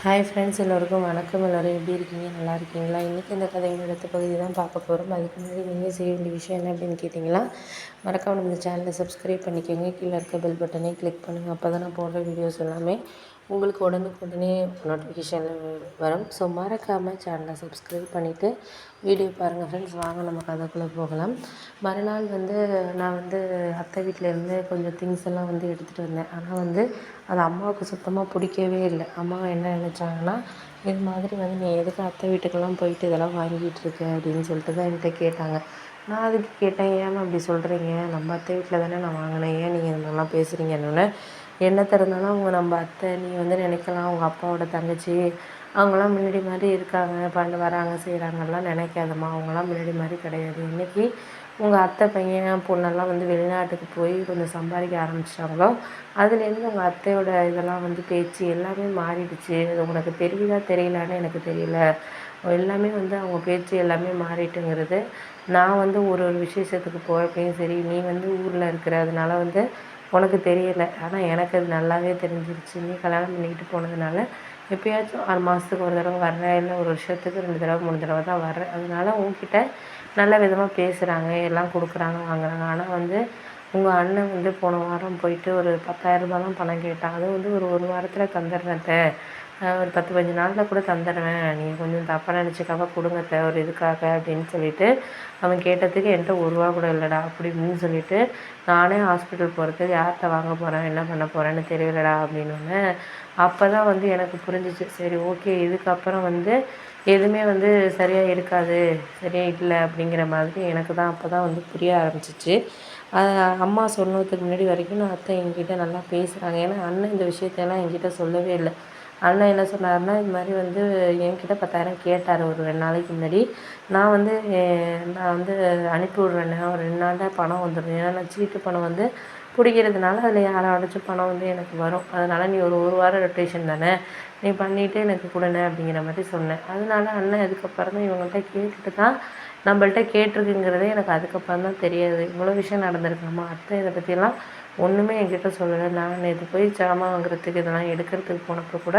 Hi friends, எல்லோருக்கும் வணக்கம். எல்லோரும் எப்படி இருக்கீங்க? நல்லா இருக்கீங்களா? இன்றைக்கி இந்த கதையோட அடுத்த பகுதி தான் பார்க்க போகிறோம். அதுக்கு முன்னாடி நீங்கள் செய்ய வேண்டிய விஷயம் என்ன அப்படின்னு கேட்டிங்களா, மறக்காம இந்த சேனலை சப்ஸ்கிரைப் பண்ணிக்கோங்க. கீழே இருக்க பெல் பட்டனை கிளிக் பண்ணுங்கள். அப்போ தான் நான் போடுற வீடியோஸ் எல்லாமே உங்களுக்கு உடனுக்குடனே நோட்டிஃபிகேஷனில் வரும். ஸோ மறக்காமல் சேனலை சப்ஸ்கிரைப் பண்ணிவிட்டு வீடியோ பாருங்கள் ஃப்ரெண்ட்ஸ். வாங்க நம்ம கதைக்குள்ளே போகலாம். மறுநாள் நான் அத்தை வீட்டிலேருந்து கொஞ்சம் திங்ஸ் எல்லாம் எடுத்துகிட்டு வந்தேன். ஆனால் அது அம்மாவுக்கு சுத்தமாக பிடிக்கவே இல்லை. அம்மா என்ன நினச்சாங்கன்னா, இது மாதிரி நீ எதுக்கு அத்தை வீட்டுக்கெல்லாம் போயிட்டு இதெல்லாம் வாங்கிட்டு இருக்க அப்படின்னு சொல்லிட்டு தான் என்கிட்ட கேட்டாங்க. நான் அதுக்கு கேட்டேன், ஏம்மா அப்படி சொல்கிறீங்க? நம்ம அத்தை வீட்டில் தானே நான் வாங்கினேன், ஏன் நீங்கள் இந்த மாதிரிலாம் பேசுகிறீங்கன்னு. என்ன திறந்தாலும் அவங்க நம்ம அத்தை, நீ நினைக்கலாம் அவங்க அப்பாவோட தங்கச்சி, அவங்களாம் முன்னாடி மாதிரி இருக்காங்க, வராங்க செய்கிறாங்கலாம் நினைக்காதம்மா. அவங்களாம் முன்னாடி மாதிரி கிடையாது. இன்றைக்கி உங்கள் அத்தை பையன் பொண்ணெல்லாம் வெளிநாட்டுக்கு போய் கொஞ்சம் சம்பாதிக்க ஆரம்பிச்சிட்டாங்களோ, அதுலேருந்து உங்கள் அத்தையோட இதெல்லாம் பேச்சு எல்லாமே மாறிடுச்சு. அது உனக்கு தெரியுதா தெரியலான்னு எனக்கு தெரியல. எல்லாமே அவங்க பேச்சு எல்லாமே மாறிட்டுங்கிறது. நான் ஒரு ஒரு விசேஷத்துக்கு போகிறப்பையும் சரி, நீ ஊரில் இருக்கிறதுனால உனக்கு தெரியலை. ஆனால் எனக்கு அது நல்லாவே தெரிஞ்சிருச்சு. நீ கல்யாணம் பண்ணிக்கிட்டு போனதுனால எப்போயாச்சும் 6 மாதத்துக்கு ஒரு தடவை வர்றேன், இல்லை ஒரு வருஷத்துக்கு 2 தடவை 3 தடவை தான் வர்றேன். அதனால உன்கிட்ட நல்ல விதமாக பேசுகிறாங்க, எல்லாம் கொடுக்குறாங்க, வாங்குறாங்க. ஆனால் உங்கள் அண்ணன் போன வாரம் போயிட்டு ஒரு 10,000 ரூபாலாம் பணம் கேட்டான். அது ஒரு வாரத்தில் தந்துடுறேன் அத்தை, ஒரு 10 15 நாளில் கூட தந்துடுவேன், நீங்கள் கொஞ்சம் தப்பாக நினச்சிக்காம கொடுங்க அத்தை, ஒரு இதுக்காக அப்படின்னு சொல்லிட்டு அவன் கேட்டதுக்கு என்கிட்ட 1 ரூபா கூட இல்லைடா அப்படி இப்படின்னு சொல்லிட்டு, நானே ஹாஸ்பிட்டல் போகிறதுக்கு யார்கிட்ட வாங்க போகிறேன், என்ன பண்ண போகிறேன்னு தெரியலடா அப்படின்னு. அப்போ தான் எனக்கு புரிஞ்சிச்சு. சரி, ஓகே, இதுக்கப்புறம் எதுவுமே சரியாக இருக்காது, சரியாக இல்லை அப்படிங்கிற மாதிரி எனக்கு தான் அப்போ தான் புரிய ஆரம்பிச்சிச்சு. அம்மா சொன்னதுக்கு முன்னாடி வரைக்கும் நான் அத்தை என்கிட்ட நல்லா பேசுகிறாங்க. ஏன்னா அண்ணன் இந்த விஷயத்தையெல்லாம் என்கிட்ட சொல்லவே இல்லை. அண்ணன் என்ன சொன்னாருன்னா, இது மாதிரி என்கிட்ட 10,000 கேட்டார் ஒரு 2 நாளைக்கு முன்னாடி. நான் நான் அனுப்பி விட்றேண்ணே, ஒரு 2 நாளில் பணம் வந்துடும். ஏன்னா நான் சீட்டு பணம் பிடிக்கிறதுனால அதில் யாராச்சும் பணம் எனக்கு வரும். அதனால் நீ ஒரு வாரம் ரொட்டேஷன் தானே, நீ பண்ணிவிட்டு எனக்கு கொடுண்ணே அப்படிங்கிற மாதிரி சொன்னேன். அதனால அண்ணன் அதுக்கப்புறம் தான் இவங்கள்ட்ட கேட்டுட்டு தான் நம்மள்ட்ட கேட்டிருக்குங்கிறதே எனக்கு அதுக்கப்புறம் தான் தெரியாது. இவ்வளோ விஷயம் நடந்திருக்காமா. அத்தை இதை பற்றியெல்லாம் ஒன்றுமே என்கிட்ட சொல்லலை. நான் நேற்று போய் சாமான் வாங்குறதுக்கு இதெல்லாம் எடுக்கிறதுக்கு போனப்போ கூட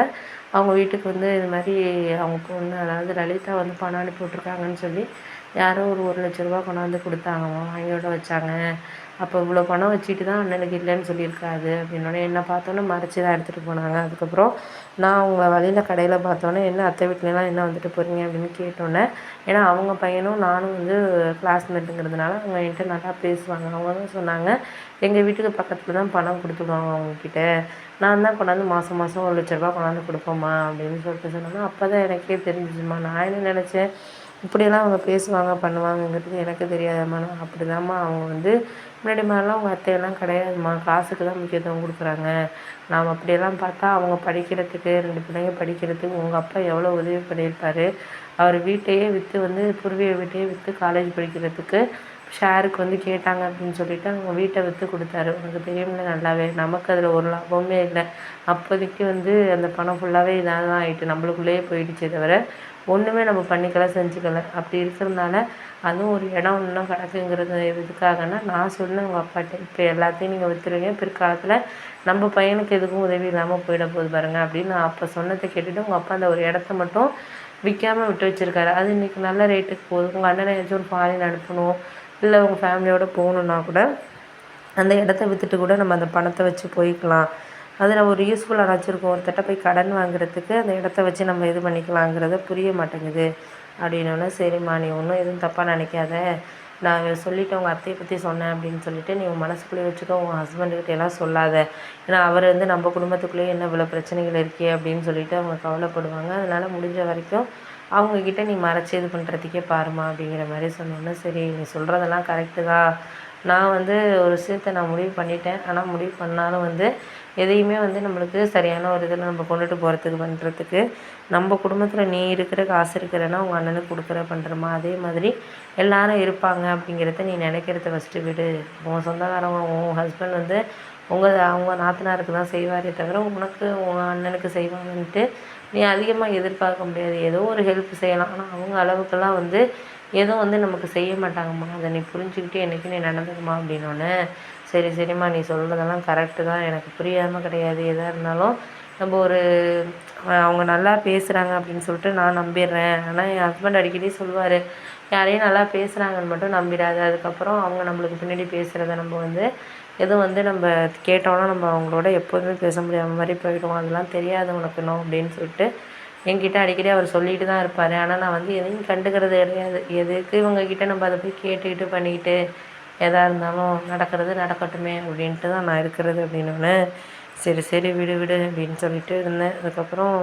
அவங்க வீட்டுக்கு இது மாதிரி அவங்க பொண்ணு, அதாவது லலிதா பணம் அனுப்பி விட்ருக்காங்கன்னு சொல்லி யாரோ ஒரு 1,00,000 ரூபா கொண்டாந்து கொடுத்தாங்கம்மா, வாங்கியோட வச்சாங்க. அப்போ இவ்வளோ பணம் வச்சுட்டு தான் அண்ணனுக்கு இல்லைன்னு சொல்லியிருக்காது அப்படின்னோடனே என்னை பார்த்தோன்னே மறைச்சி தான் எடுத்துகிட்டு போனாங்க. அதுக்கப்புறம் நான் அவங்கள வழியில் கடையில் பார்த்தோன்னே, என்ன அத்தை வீட்லலாம் என்ன வந்துட்டு போகிறீங்க அப்படின்னு கேட்டோன்னே, ஏன்னா அவங்க பையனும் நானும் கிளாஸ்மேட்டுங்கிறதுனால அவங்க என்கிட்ட நல்லா பேசுவாங்க. அவங்க தான் சொன்னாங்க, எங்கள் வீட்டுக்கு பக்கத்தில் தான் பணம் கொடுத்துடுவாங்க அவங்கக்கிட்ட, நான் தான் கொண்டாந்து மாதம் மாதம் 1,00,000 ரூபா கொண்டாந்து கொடுப்போம்மா அப்படின்னு சொல்லிட்டு சொன்னாங்க. அப்போ தான் எனக்கே தெரிஞ்சிச்சும்மா. நான் என்ன நினச்சேன், இப்படியெல்லாம் அவங்க பேசுவாங்க பண்ணுவாங்கங்கிறது எனக்கு தெரியாதம்மா. நான் அப்படிதாம்மா அவங்க முன்னாடி மாதிரிலாம் அவங்க அத்தையெல்லாம் கிடையாதும்மா, காசுக்கு தான் முக்கியத்துவம் கொடுக்குறாங்க. நாம் அப்படியெல்லாம் பார்த்தா அவங்க படிக்கிறதுக்கு 2 பிள்ளைங்க படிக்கிறதுக்கு உங்கள் அப்பா எவ்வளோ உதவி பண்ணியிருப்பார். அவர் வீட்டையே விற்று பூர்வீக வீட்டையே விற்று காலேஜ் படிக்கிறதுக்கு ஷேருக்கு கேட்டாங்க அப்படின்னு சொல்லிட்டு அவங்க வீட்டை விற்று கொடுத்தாரு. உனக்கு தெரியும்ல நல்லாவே. நமக்கு அதில் ஒரு லாபமே இல்லை. அப்போதைக்கு அந்த பணம் ஃபுல்லாகவே இதாக தான் ஆகிட்டு, நம்மளுக்குள்ளேயே போயிடுச்சே தவிர ஒன்றுமே நம்ம பண்ணிக்கல செஞ்சுக்கல. அப்படி இருக்கிறதுனால அதுவும் ஒரு இடம் இன்னும் கிடக்குங்கிறது எதுக்காகன்னா, நான் சொன்னேன் உங்கள் அப்பாட்ட, இப்போ எல்லாத்தையும் நீங்கள் விற்றுருங்க, பிற்காலத்தில் நம்ம பையனுக்கு எதுக்கும் உதவி இல்லாமல் போயிட போகுது பாருங்கள் அப்படின்னு நான் அப்போ சொன்னதை கேட்டுட்டு உங்கள் அப்பா அந்த ஒரு இடத்த மட்டும் விற்காமல் விட்டு வச்சுருக்காரு. அது இன்றைக்கி நல்ல ரேட்டுக்கு போகுது. உங்கள் அண்ணனை ஏதாச்சும் ஒரு ஃபாரின் அனுப்பணும், இல்லை உங்கள் ஃபேமிலியோடு போகணுன்னா கூட அந்த இடத்த விற்றுட்டு கூட நம்ம அந்த பணத்தை வச்சு போய்க்கலாம். அதில் ஒரு யூஸ்ஃபுல்லாக வச்சுருக்கோம். ஒருத்தட்ட போய் கடன் வாங்குறதுக்கு அந்த இடத்த வச்சு நம்ம இது பண்ணிக்கலாங்கிறது புரிய மாட்டேங்குது அப்படின்னோடனே, சரிம்மா நீ ஒன்றும் எதுவும் தப்பாக நினைக்காத, நான் சொல்லிவிட்டு உங்கள் அத்தையை பற்றி சொன்னேன் அப்படின்னு சொல்லிவிட்டு நீ உன் மனசுக்குள்ளேயே வச்சுக்கோ, உங்கள் ஹஸ்பண்டுக்கிட்ட எல்லாம் சொல்லாத. ஏன்னா அவர் நம்ம குடும்பத்துக்குள்ளேயே என்ன இவ்வளோ பிரச்சனைகள் இருக்கே அப்படின்னு சொல்லிட்டு அவங்க கவலைப்படுவாங்க. அதனால் முடிஞ்ச வரைக்கும் அவங்கக்கிட்ட நீ மறைச்சி இது பண்ணுறதுக்கே பாருமா அப்படிங்கிற மாதிரி சொன்னோன்னே, சரி நீ சொல்கிறதெல்லாம் கரெக்டு தான். நான் ஒரு விஷயத்தை நான் முடிவு பண்ணிட்டேன். ஆனால் முடிவு பண்ணாலும் எதையுமே நம்மளுக்கு சரியான ஒரு இதில் நம்ம கொண்டுட்டு போகிறதுக்கு பண்ணுறதுக்கு, நம்ம குடும்பத்தில் நீ இருக்கிற காசு இருக்கிறன்னா உங்கள் அண்ணனுக்கு கொடுக்குற பண்ணுறமா, அதே மாதிரி எல்லோரும் இருப்பாங்க அப்படிங்கிறத நீ நினைக்கிறத ஃபஸ்ட்டு விடு. உன் சொந்தக்காரங்க உன் ஹஸ்பண்ட் அவங்க நாத்தனாருக்கு தான் செய்வாரே தவிர உனக்கு உங்கள் அண்ணனுக்கு செய்வாங்கன்ட்டு நீ அதிகமாக எதிர்பார்க்க முடியாது. ஏதோ ஒரு ஹெல்ப் செய்யலாம். ஆனால் அவங்க அளவுக்கெல்லாம் எதுவும் நமக்கு செய்ய மாட்டாங்கம்மா. அதை நீ புரிஞ்சுக்கிட்டு என்றைக்கும் நீ நடந்துக்குமா அப்படின்னோடனே, சரி சரிம்மா நீ சொல்கிறதெல்லாம் கரெக்டு தான், எனக்கு புரியாமல் கிடையாது. எதாக இருந்தாலும் நம்ம ஒரு அவங்க நல்லா பேசுகிறாங்க அப்படின்னு சொல்லிட்டு நான் நம்பிடுறேன். ஆனால் என் ஹஸ்பண்ட் அடிக்கடி சொல்லுவார், யாரையும் நல்லா பேசுகிறாங்கன்னு மட்டும் நம்பிடாத, அதுக்கப்புறம் அவங்க நம்மளுக்கு பின்னாடி பேசுகிறத நம்ம வந்து எதுவும் வந்து நம்ம கேட்டோன்னா நம்ம அவங்களோட எப்போதுமே பேச முடியாத மாதிரி போயிடும், அதெல்லாம் தெரியாது உனக்கு இன்னும் அப்படின்னு சொல்லிட்டு என்கிட்ட அடிக்கடி அவர் சொல்லிட்டு தான் இருப்பார். ஆனால் நான் வந்து எதையும் கண்டுக்கிறது கிடையாது. எதுக்கு இவங்கக்கிட்ட நம்ம அதை போய் கேட்டுக்கிட்டு பண்ணிக்கிட்டு எதாக இருந்தாலும் நடக்கிறது நடக்கட்டுமே அப்படின்ட்டு தான் நான் இருக்கிறது அப்படின்னோடனே சரி சரி விடு விடு அப்படின்னு சொல்லிட்டு இருந்தேன். அதுக்கப்புறம்